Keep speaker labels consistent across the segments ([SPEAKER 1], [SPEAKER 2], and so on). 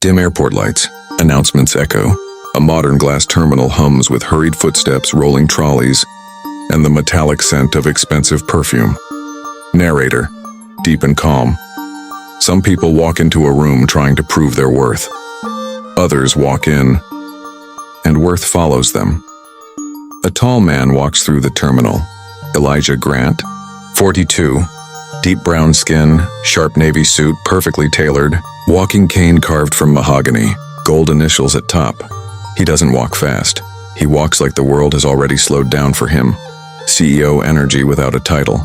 [SPEAKER 1] Dim airport lights. Announcements echo. A modern glass terminal hums with hurried footsteps, rolling trolleys, and the metallic scent of expensive perfume. Narrator. Deep and calm. Some people walk into a room trying to prove their worth. Others walk in, and worth follows them. A tall man walks through the terminal. Elijah Grant, 42. Deep brown skin, sharp navy suit, perfectly tailored, walking cane carved from mahogany, gold initials at top. He doesn't walk fast. He walks like the world has already slowed down for him. CEO energy without a title,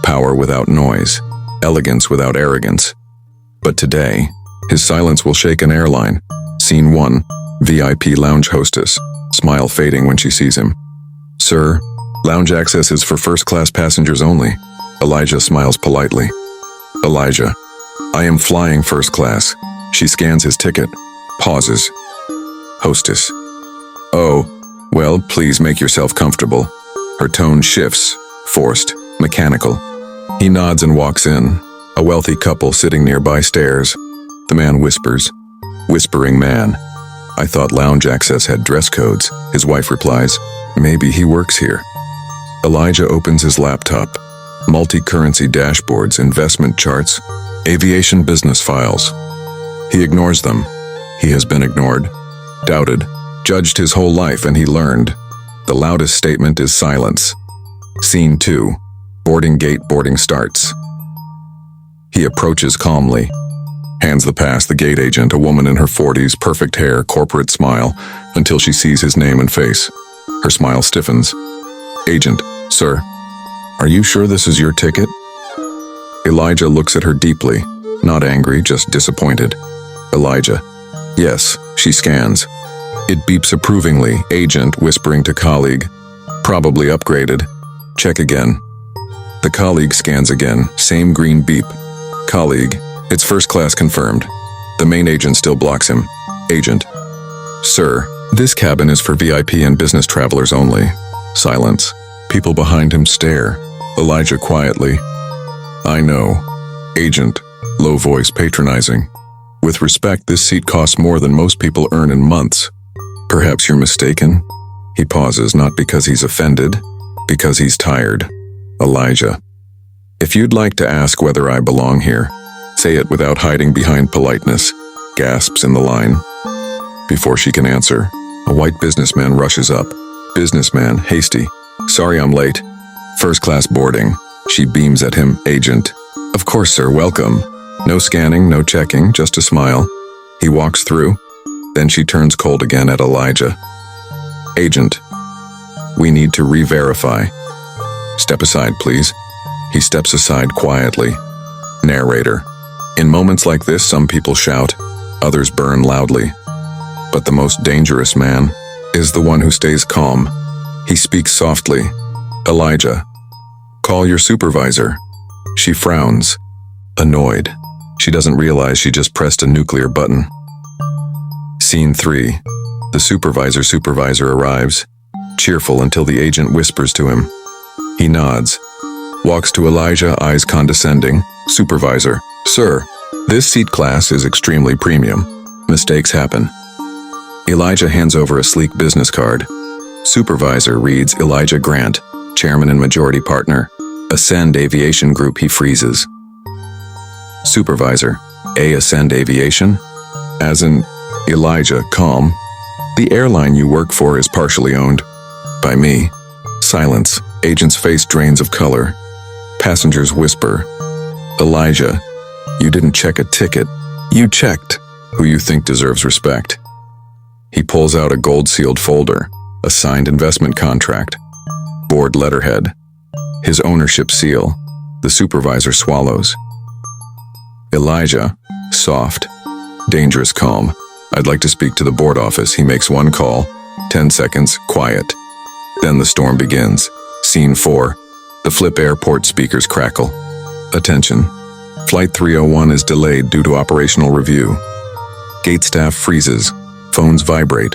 [SPEAKER 1] power without noise, elegance without arrogance. But today, his silence will shake an airline. Scene 1, VIP lounge hostess, smile fading when she sees him. Sir, lounge access is for first-class passengers only. Elijah smiles politely. Elijah, I am flying first class. She scans his ticket, pauses. Hostess. Oh, well, please make yourself comfortable. Her tone shifts, forced, mechanical. He nods and walks in. A wealthy couple sitting nearby stares. The man whispers. Whispering man. I thought lounge access had dress codes. His wife replies, maybe he works here. Elijah opens his laptop. Multi-currency dashboards, investment charts, aviation business files. He ignores them. He has been ignored, doubted, judged his whole life, and he learned. The loudest statement is silence. Scene 2. Boarding gate. Boarding starts. He approaches calmly. Hands the pass. The gate agent, a woman in her 40s, perfect hair, corporate smile, until she sees his name and face. Her smile stiffens. Agent, sir, are you sure this is your ticket? Elijah looks at her deeply, not angry, just disappointed. Elijah, yes, she scans. It beeps approvingly, agent whispering to colleague. Probably upgraded. Check again. The colleague scans again, same green beep. Colleague, it's first class confirmed. The main agent still blocks him. Agent, sir, this cabin is for VIP and business travelers only. Silence. People behind him stare. Elijah quietly. I know. Agent, low voice, patronizing. With respect, this seat costs more than most people earn in months. Perhaps you're mistaken? He pauses, not because he's offended, because he's tired. Elijah. If you'd like to ask whether I belong here, say it without hiding behind politeness. Gasps in the line. Before she can answer, a white businessman rushes up. Businessman, hasty. Sorry I'm late. First class boarding. She beams at him. Agent. Of course, sir, welcome. No scanning, no checking, just a smile. He walks through. Then she turns cold again at Elijah. Agent. We need to re-verify. Step aside, please. He steps aside quietly. Narrator. In moments like this, some people shout, others burn loudly. But the most dangerous man is the one who stays calm. He speaks softly. Elijah. Call your supervisor. She frowns. Annoyed. She doesn't realize she just pressed a nuclear button. Scene 3. The supervisor arrives, cheerful until the agent whispers to him. He nods. Walks to Elijah, eyes condescending. Supervisor. Sir, this seat class is extremely premium. Mistakes happen. Elijah hands over a sleek business card. Supervisor reads Elijah Grant, chairman and majority partner. Ascend Aviation Group. He freezes. Supervisor. Ascend Aviation? As in, Elijah, calm. The airline you work for is partially owned by me. Silence. Agent's face drains of color. Passengers whisper. Elijah, you didn't check a ticket. You checked who you think deserves respect. He pulls out a gold-sealed folder, a signed investment contract, board letterhead, his ownership seal. The supervisor swallows. Elijah, soft, dangerous calm. I'd like to speak to the board office. He makes one call. 10 seconds, quiet. Then the storm begins. Scene 4. The Flip Airport speakers crackle. Attention. Flight 301 is delayed due to operational review. Gate staff freezes. Phones vibrate.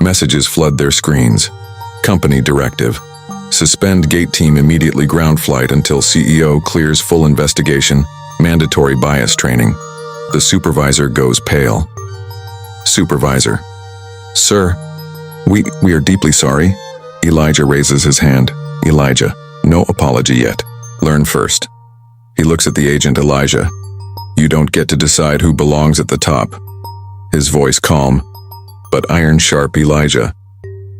[SPEAKER 1] Messages flood their screens. Company directive. Suspend gate team immediately. Ground flight until CEO clears full investigation. Mandatory bias training. The supervisor goes pale. Supervisor. Sir, we are deeply sorry. Elijah raises his hand. Elijah, no apology yet. Learn first. He looks at the agent. Elijah, you don't get to decide who belongs at the top. His voice calm, but iron sharp. Elijah,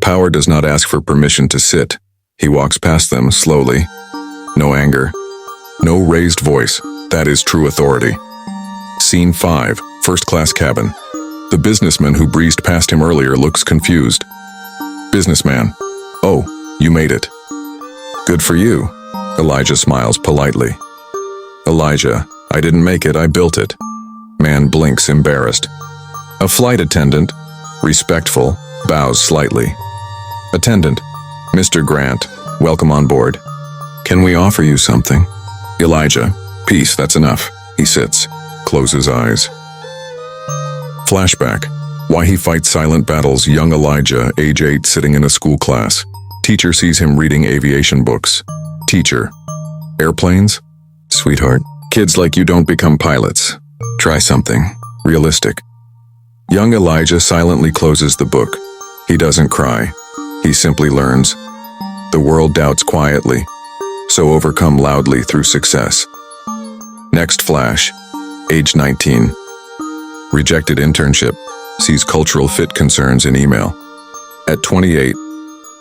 [SPEAKER 1] power does not ask for permission to sit. He walks past them slowly. No anger. No raised voice. That is true authority. Scene 5, first-class cabin. The businessman who breezed past him earlier looks confused. Businessman. Oh, you made it. Good for you. Elijah smiles politely. Elijah, I didn't make it, I built it. Man blinks, embarrassed. A flight attendant, respectful, bows slightly. Attendant, Mr. Grant, welcome on board. Can we offer you something? Elijah, peace, that's enough. He sits, closes eyes. Flashback. Why he fights silent battles. Young Elijah, age 8, sitting in a school class. Teacher sees him reading aviation books. Teacher. Airplanes? Sweetheart, kids like you don't become pilots. Try something realistic. Young Elijah silently closes the book. He doesn't cry. He simply learns. The world doubts quietly, so overcome loudly through success. Next flash. Age 19. Rejected internship. Sees cultural fit concerns in email. At 28,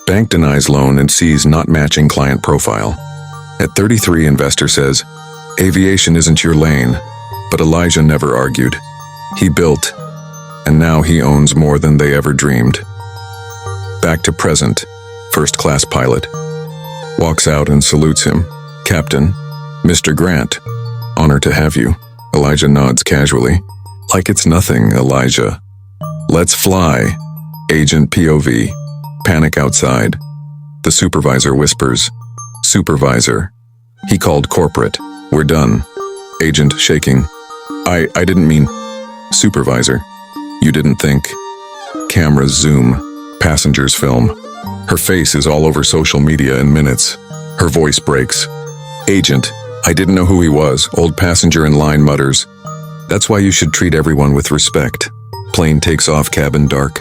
[SPEAKER 1] bank denies loan and sees not matching client profile. At 33, investor says, aviation isn't your lane, but Elijah never argued. He built, and now he owns more than they ever dreamed. Back to present, first-class pilot. Walks out and salutes him. Captain, Mr. Grant, honor to have you. Elijah nods casually. Like it's nothing, Elijah. Let's fly. Agent POV. Panic outside. The supervisor whispers. Supervisor. He called corporate. We're done. Agent shaking. I didn't mean. Supervisor. You didn't think. Cameras zoom. Passengers film. Her face is all over social media in minutes. Her voice breaks. Agent. I didn't know who he was. Old passenger in line mutters. That's why you should treat everyone with respect. Plane takes off, cabin dark.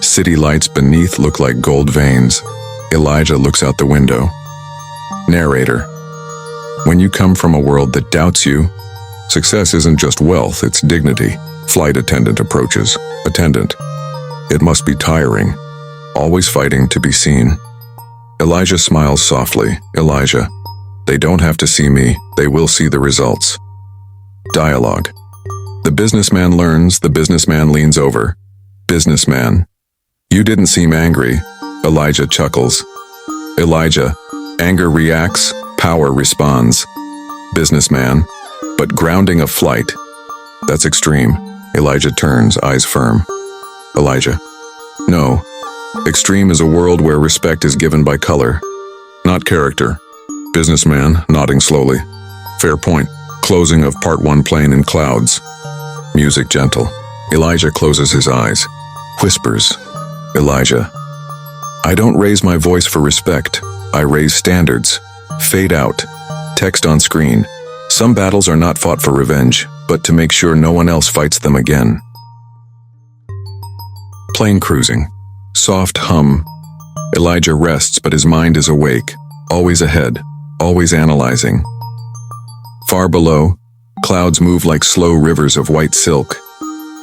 [SPEAKER 1] City lights beneath look like gold veins. Elijah looks out the window. Narrator. When you come from a world that doubts you, success isn't just wealth, it's dignity. Flight attendant approaches. Attendant. It must be tiring. Always fighting to be seen. Elijah smiles softly. Elijah. They don't have to see me, they will see the results. Dialogue. The businessman learns, the businessman leans over. Businessman. You didn't seem angry. Elijah chuckles. Elijah. Anger reacts, power responds. Businessman. But grounding a flight. That's extreme. Elijah turns, eyes firm. Elijah. No. Extreme is a world where respect is given by color, not character. Businessman, nodding slowly. Fair point. Closing of part 1 plane in clouds. Music gentle. Elijah closes his eyes. Whispers. Elijah. I don't raise my voice for respect. I raise standards. Fade out. Text on screen. Some battles are not fought for revenge, but to make sure no one else fights them again. Plane cruising. Soft hum. Elijah rests, but his mind is awake. Always ahead. Always analyzing. Far below, clouds move like slow rivers of white silk.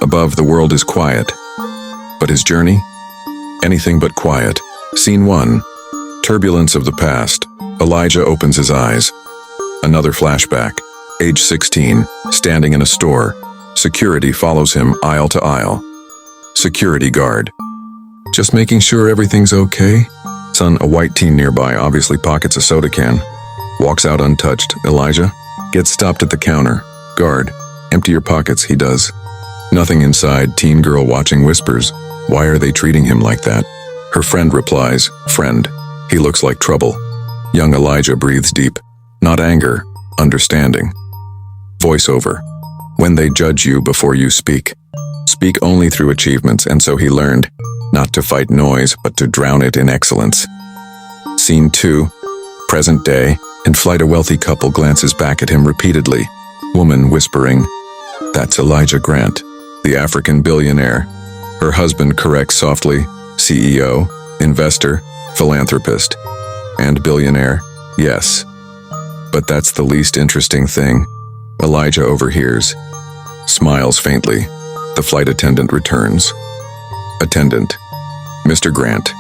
[SPEAKER 1] Above, the world is quiet. But his journey? Anything but quiet. Scene 1. Turbulence of the past. Elijah opens his eyes. Another flashback. Age 16, standing in a store. Security follows him aisle to aisle. Security guard. Just making sure everything's okay? Son, a white teen nearby, obviously pockets a soda can. Walks out untouched. Elijah gets stopped at the counter. Guard, empty your pockets, he does. Nothing inside. Teen girl watching whispers, why are they treating him like that? Her friend replies, friend, he looks like trouble. Young Elijah breathes deep. Not anger, understanding. Voiceover. When they judge you before you speak. Speak only through achievements, and so he learned not to fight noise, but to drown it in excellence. Scene 2. Present day. In flight, a wealthy couple glances back at him repeatedly. Woman whispering, that's Elijah Grant, the African billionaire. Her husband corrects softly, CEO, investor, philanthropist, and billionaire, yes. But that's the least interesting thing. Elijah overhears, smiles faintly. The flight attendant returns. Attendant, Mr. Grant,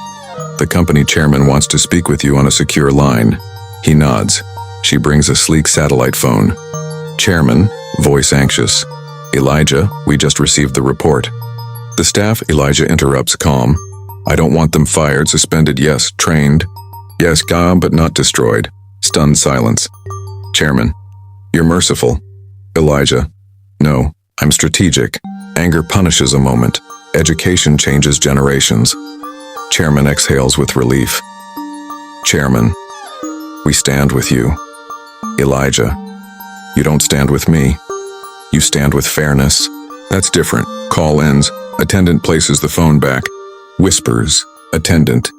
[SPEAKER 1] the company chairman wants to speak with you on a secure line. He nods. She brings a sleek satellite phone. Chairman, voice anxious. Elijah, we just received the report. The staff, Elijah interrupts, calm. I don't want them fired, suspended, yes, trained. Yes, gone, but not destroyed. Stunned silence. Chairman, you're merciful. Elijah, no, I'm strategic. Anger punishes a moment. Education changes generations. Chairman exhales with relief. Chairman, we stand with you. Elijah, you don't stand with me. You stand with fairness. That's different. Call ends. Attendant places the phone back. Whispers. Attendant,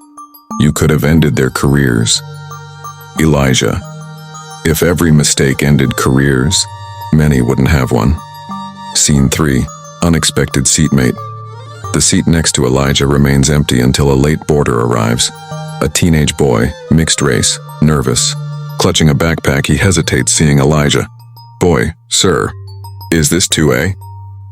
[SPEAKER 1] you could have ended their careers. Elijah, if every mistake ended careers, many wouldn't have one. Scene 3. Unexpected seatmate. The seat next to Elijah remains empty until a late boarder arrives. A teenage boy, mixed race, nervous. Clutching a backpack, he hesitates seeing Elijah. Boy, sir, is this 2A?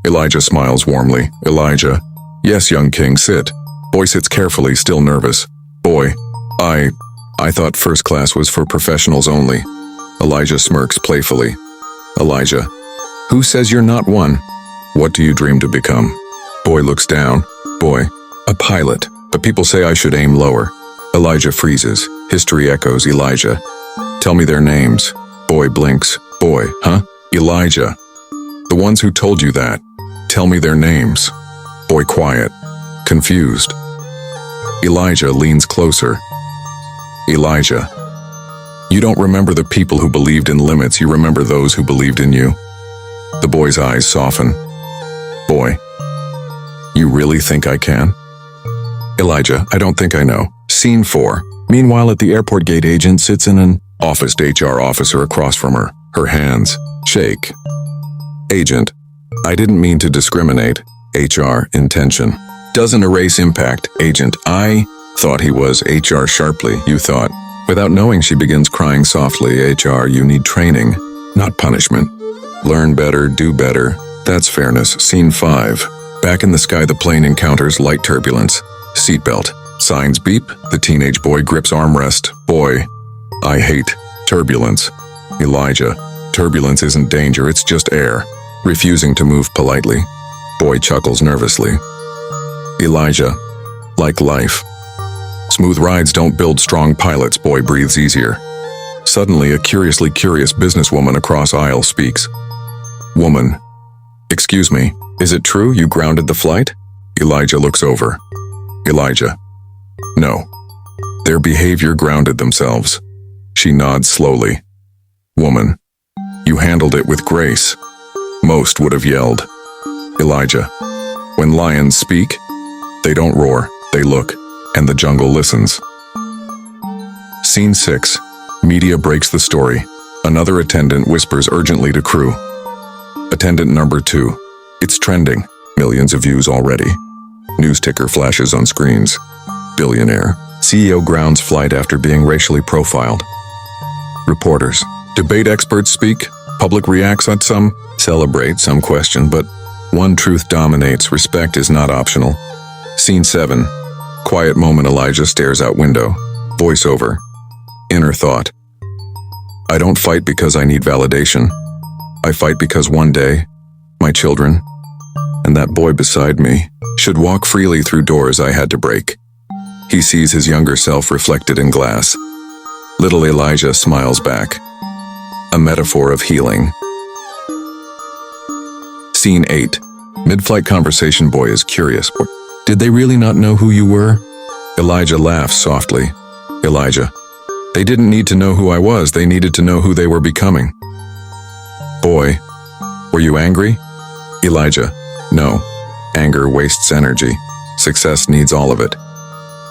[SPEAKER 1] Elijah smiles warmly. Elijah, yes, young king, sit. Boy sits carefully, still nervous. Boy, I thought first class was for professionals only. Elijah smirks playfully. Elijah, who says you're not one? What do you dream to become? Boy looks down. Boy, a pilot, but people say I should aim lower. Elijah freezes. History echoes. Elijah, tell me their names. Boy blinks. Boy, huh? Elijah, the ones who told you that. Tell me their names. Boy quiet, confused. Elijah leans closer. Elijah, you don't remember the people who believed in limits, you remember those who believed in you. The boy's eyes soften. Boy, you really think I can? Elijah, I don't think I know. Scene 4. Meanwhile, at the airport gate, agent sits in an office. HR officer across from her. Her hands shake. Agent, I didn't mean to discriminate. HR, intention. Doesn't erase impact. Agent, I thought he was. HR sharply, you thought. Without knowing, she begins crying softly. HR, you need training, not punishment. Learn better, do better. That's fairness. Scene 5. Back in the sky, the plane encounters light turbulence. Seatbelt. Signs beep. The teenage boy grips armrest. Boy, I hate turbulence. Elijah, turbulence isn't danger, it's just air. Refusing to move politely. Boy chuckles nervously. Elijah, like life. Smooth rides don't build strong pilots. Boy breathes easier. Suddenly, a curiously curious businesswoman across aisle speaks. Woman, excuse me, is it true you grounded the flight? Elijah looks over. Elijah, no. Their behavior grounded themselves. She nods slowly. Woman, you handled it with grace. Most would have yelled. Elijah, when lions speak, they don't roar, they look, and the jungle listens. Scene 6. Media breaks the story. Another attendant whispers urgently to crew. Attendant number 2. It's trending. Millions of views already. News ticker flashes on screens. Billionaire. CEO grounds flight after being racially profiled. Reporters. Debate experts speak. Public reacts on some. Celebrate, some question, but one truth dominates. Respect is not optional. Scene 7. Quiet moment. Elijah stares out window. Voiceover. Inner thought. I don't fight because I need validation. I fight because one day, my children, and that boy beside me, should walk freely through doors I had to break. He sees his younger self reflected in glass. Little Elijah smiles back. A metaphor of healing. Scene 8. Mid-flight conversation. Boy is curious. Did they really not know who you were? Elijah laughs softly. Elijah, they didn't need to know who I was, they needed to know who they were becoming. Boy, were you angry? Elijah, no. Anger wastes energy. Success needs all of it.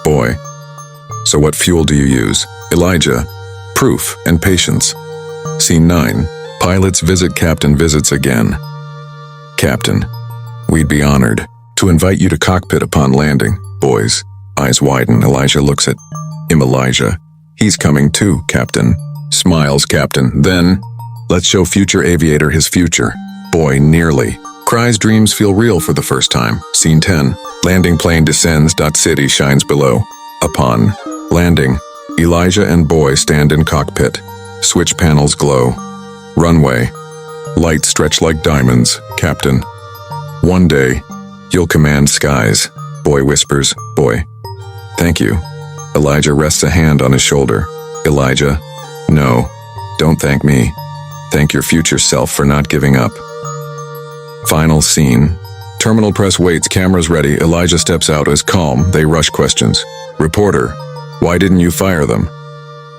[SPEAKER 1] Boy, so what fuel do you use? Elijah, proof and patience. Scene 9. Pilots visit. Captain visits again. Captain, we'd be honored To invite you to cockpit upon landing. Boys. Eyes widen. Elijah looks at him. Elijah. He's coming too, Captain. Smiles, Captain. Then, let's show future aviator his future. Boy, nearly. Cries. Dreams feel real for the first time. Scene 10. Landing plane descends. City shines below. Upon landing, Elijah and boy stand in cockpit. Switch panels glow. Runway. Lights stretch like diamonds. Captain. One day, you'll command skies. Boy whispers. Boy. Thank you. Elijah rests a hand on his shoulder. Elijah. No. Don't thank me. Thank your future self for not giving up. Final scene. Terminal press waits, cameras ready. Elijah steps out as calm. They rush questions. Reporter. Why didn't you fire them?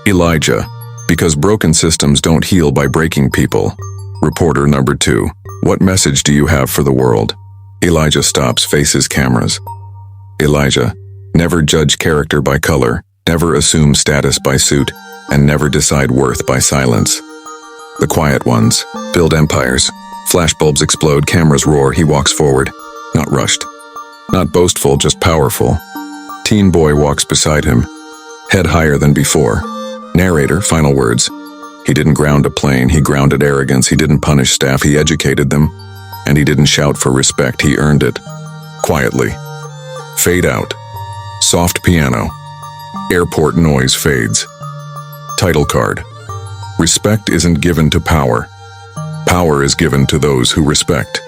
[SPEAKER 1] Elijah. Because broken systems don't heal by breaking people. Reporter number 2. What message do you have for the world? Elijah stops, faces cameras. Elijah. Never judge character by color, never assume status by suit, and never decide worth by silence. The quiet ones build empires. Flashbulbs explode, cameras roar, he walks forward. Not rushed. Not boastful, just powerful. Teen boy walks beside him, head higher than before. Narrator, final words. He didn't ground a plane, he grounded arrogance, he didn't punish staff, he educated them. And he didn't shout for respect, he earned it. Quietly. Fade out. Soft piano. Airport noise fades. Title card. Respect isn't given to power. Power is given to those who respect.